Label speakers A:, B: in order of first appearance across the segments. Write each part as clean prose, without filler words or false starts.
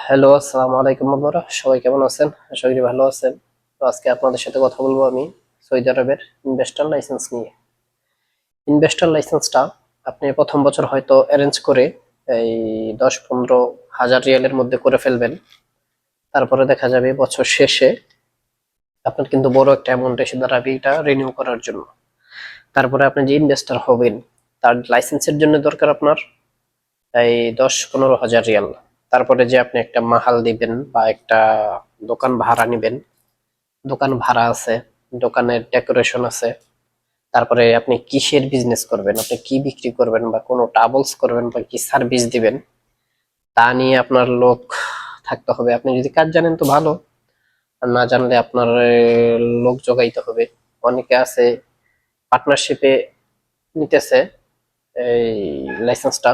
A: Hello, আসসালামু আলাইকুম বন্ধুরা। সবাই কেমন আছেন? আশা করি ভালো আছেন। তো আজকে আপনাদের সাথে কথা বলবো আমি সৌদি আরবের ইনভেস্টর লাইসেন্স নিয়ে। ইনভেস্টর লাইসেন্সটা আপনি প্রথম বছর হয়তো অ্যারেঞ্জ করে এই 10-15 হাজার রিয়ালের মধ্যে করে ফেলবেন। তারপরে দেখা যাবে বছর শেষে আপনার কিন্তু বড় একটা অ্যামাউন্ট এসে দাঁড়াবে এটা রিনিউ করার জন্য। তারপরে আপনি যে ইনভেস্টর হবেন তার লাইসেন্সের জন্য দরকার আপনার এই 10-15 হাজার রিয়াল। তারপরে যে আপনি একটা মাহাল দিবেন বা একটা দোকান ভাড়া নিবেন, দোকান ভাড়া আছে, দোকানের ডেকোরেশন আছে। তারপরে আপনি কিসের বিজনেস করবেন, আপনি কি বিক্রি করবেন বা কোনো ট্রাভেলস করবেন বা কি সার্ভিস দিবেন তা নিয়ে আপনার লোক থাকতে হবে। আপনি যদি কাজ জানেন তো ভালো, আর না জানলে আপনার লোক জোগাইতে হবে। অনেকে আছে পার্টনারশিপে নিতেছে এই লাইসেন্সটা,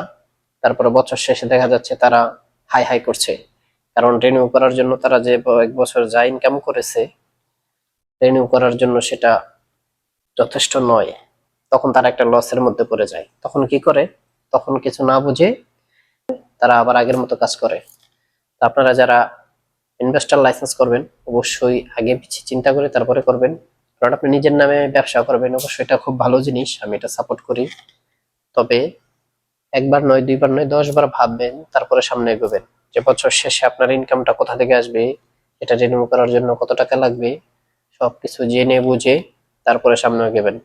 A: তারপরে বছর শেষে দেখা যাচ্ছে তারা হাই হাই করছে, কারণ রিনিউ করার জন্য তারা যে 1 বছর যা ইনকাম করেছে রিনিউ করার জন্য সেটা যথেষ্ট নয়। তখন তারা একটা লসের মধ্যে পড়ে যায়। তখন কি করে? তখন কিছু না বুঝে তারা আবার আগের মতো কাজ করে। তো আপনারা যারা ইনভেস্টর লাইসেন্স করবেন অবশ্যই আগে পিছিয়ে চিন্তা করে তারপরে করবেন। কারণ আপনি নিজের নামে ব্যবসা করবেন, অবশ্যই এটা খুব ভালো জিনিস, আমি এটা সাপোর্ট করি। তবে একবার নয়, দুইবার নয়, 10 বার ভাববেন, তারপরে সামনে এগোবেন। যে বছর শেষে আপনার ইনকামটা কোথা থেকে আসবে, এটা রিনিউ করার জন্য কত টাকা লাগবে, সবকিছু জেনে বুঝে তারপরে সামনে এগোবেন।